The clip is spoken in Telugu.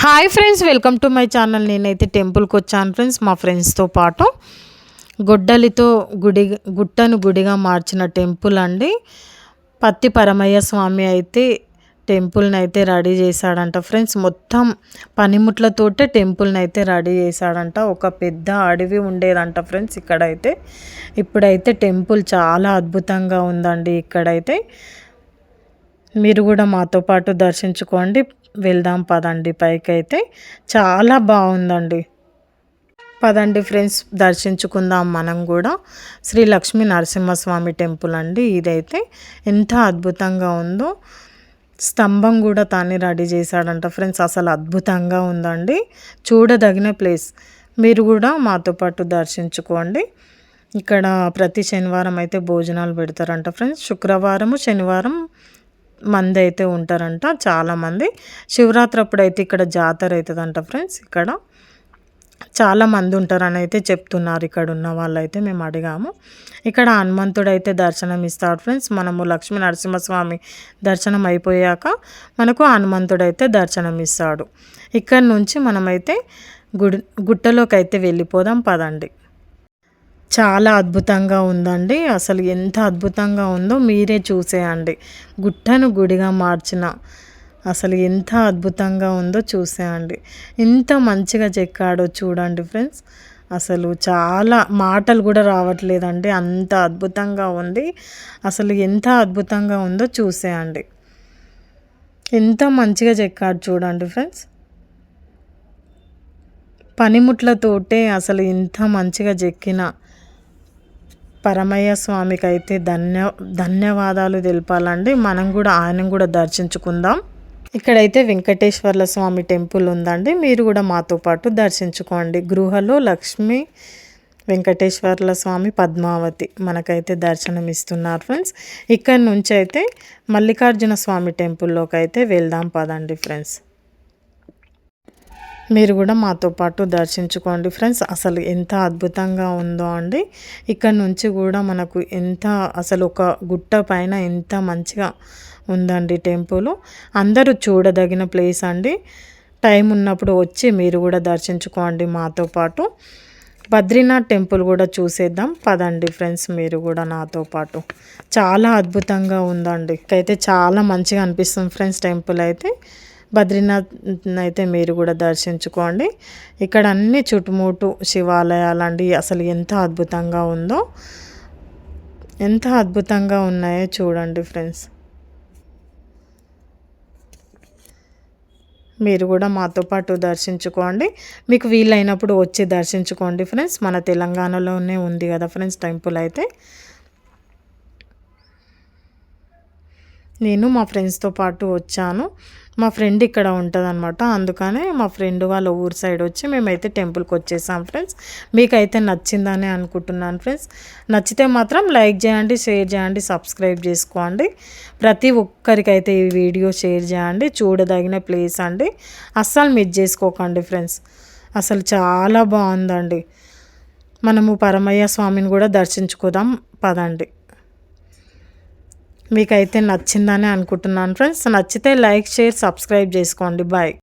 Hi friends, welcome to my channel. నేనైతే టెంపుల్కి వచ్చాను ఫ్రెండ్స్ మా ఫ్రెండ్స్తో పాటు. గొడ్డలితో గుట్టను గుడిగా మార్చిన టెంపుల్ అండి. పత్తి పరమయ్య స్వామి అయితే టెంపుల్ని అయితే రెడీ చేశాడంట ఫ్రెండ్స్. మొత్తం పనిముట్లతోటే టెంపుల్ని అయితే రెడీ చేశాడంట. ఒక పెద్ద అడవి ఉండేదంట ఫ్రెండ్స్ ఇక్కడైతే. ఇప్పుడైతే టెంపుల్ చాలా అద్భుతంగా ఉందండి. ఇక్కడైతే మీరు కూడా మాతో పాటు దర్శించుకోండి. వెళ్దాం పదండి పైకి. అయితే చాలా బాగుందండి. పదండి ఫ్రెండ్స్, దర్శించుకుందాం మనం కూడా. శ్రీ లక్ష్మీ నరసింహస్వామి టెంపుల్ అండి ఇదైతే. ఎంత అద్భుతంగా ఉందో. స్తంభం కూడా తానే రెడీ చేశాడంట ఫ్రెండ్స్. అసలు అద్భుతంగా ఉందండి, చూడదగిన ప్లేస్. మీరు కూడా మాతో పాటు దర్శించుకోండి. ఇక్కడ ప్రతి శనివారం అయితే భోజనాలు పెడతారంట ఫ్రెండ్స్. శుక్రవారము శనివారం మంది అయితే ఉంటారంట చాలామంది. శివరాత్రి అప్పుడైతే ఇక్కడ జాతర అవుతుందంట ఫ్రెండ్స్. ఇక్కడ చాలా మంది ఉంటారని అయితే చెప్తున్నారు ఇక్కడ ఉన్న వాళ్ళైతే. మేము అడిగాము. ఇక్కడ హనుమంతుడు అయితే దర్శనం ఇస్తాడు ఫ్రెండ్స్. మనము లక్ష్మీ నరసింహస్వామి దర్శనం అయిపోయాక మనకు హనుమంతుడు అయితే దర్శనం ఇస్తాడు. ఇక్కడ నుంచి మనమైతే గుట్టలోకి అయితే వెళ్ళిపోదాం పదండి. చాలా అద్భుతంగా ఉందండి. అసలు ఎంత అద్భుతంగా ఉందో మీరే చూసేయండి. గుట్టను గుడిగా మార్చిన అసలు ఎంత అద్భుతంగా ఉందో చూసేయండి. ఎంత మంచిగా చెక్కాడో చూడండి ఫ్రెండ్స్. అసలు చాలా మాటలు కూడా రావట్లేదండి, అంత అద్భుతంగా ఉంది. అసలు ఎంత అద్భుతంగా ఉందో చూసేయండి. ఎంత మంచిగా చెక్కాడు చూడండి ఫ్రెండ్స్. పనిముట్లతోటే అసలు ఇంత మంచిగా చెక్కిన పరమయ్య స్వామికి అయితే ధన్యవాదాలు తెలపాలండి. మనం కూడా ఆయన కూడా దర్శించుకుందాం. ఇక్కడైతే వెంకటేశ్వర్ల స్వామి టెంపుల్ ఉందండి. మీరు కూడా మాతో పాటు దర్శించుకోండి. గృహలో లక్ష్మీ వెంకటేశ్వర్ల స్వామి పద్మావతి మనకైతే దర్శనం ఇస్తున్నారు ఫ్రెండ్స్. ఇక్కడ నుంచి అయితే మల్లికార్జున స్వామి టెంపుల్లోకి అయితే వెళ్దాం పదండి ఫ్రెండ్స్. మీరు కూడా మాతో పాటు దర్శించుకోండి ఫ్రెండ్స్. అసలు ఎంత అద్భుతంగా ఉందో అండి. ఇక్కడ నుంచి కూడా మనకు ఎంత అసలు ఒక గుట్ట పైన ఎంత మంచిగా ఉందండి టెంపుల్. అందరూ చూడదగిన ప్లేస్ అండి. టైం ఉన్నప్పుడు వచ్చి మీరు కూడా దర్శించుకోండి మాతో పాటు. బద్రీనాథ్ టెంపుల్ కూడా చూసేద్దాం పదండి ఫ్రెండ్స్. మీరు కూడా నాతో పాటు. చాలా అద్భుతంగా ఉందండి. అయితే చాలా మంచిగా అనిపిస్తుంది ఫ్రెండ్స్ టెంపుల్ అయితే. బద్రీనాథ్ అయితే మీరు కూడా దర్శించుకోండి. ఇక్కడ అన్ని చుట్టుముట్టు శివాలయాలండి. అసలు ఎంత అద్భుతంగా ఉందో, ఎంత అద్భుతంగా ఉన్నాయో చూడండి ఫ్రెండ్స్. మీరు కూడా మాతో పాటు దర్శించుకోండి. మీకు వీలైనప్పుడు వచ్చి దర్శించుకోండి ఫ్రెండ్స్. మన తెలంగాణలోనే ఉంది కదా ఫ్రెండ్స్ టెంపుల్ అయితే. నేను మా ఫ్రెండ్స్తో పాటు వచ్చాను. మా ఫ్రెండ్ ఇక్కడ ఉంటుంది అనమాట. అందుకనే మా ఫ్రెండ్ వాళ్ళ ఊరు సైడ్ వచ్చి మేమైతే టెంపుల్కి వచ్చేసాం ఫ్రెండ్స్. మీకైతే నచ్చిందని అనుకుంటున్నాను ఫ్రెండ్స్. నచ్చితే మాత్రం లైక్ చేయండి, షేర్ చేయండి, సబ్స్క్రైబ్ చేసుకోండి. ప్రతి ఒక్కరికైతే ఈ వీడియో షేర్ చేయండి. చూడదగిన ప్లేస్ అండి, అస్సలు మిస్ చేసుకోకండి ఫ్రెండ్స్. అసలు చాలా బాగుందండి. మనము పరమయ్య స్వామిని కూడా దర్శించుకుందాం పదండి. మీకైతే నచ్చిందని అనుకుంటున్నాను ఫ్రెండ్స్. నచ్చితే లైక్, షేర్, సబ్స్క్రైబ్ చేసుకోండి. బాయ్.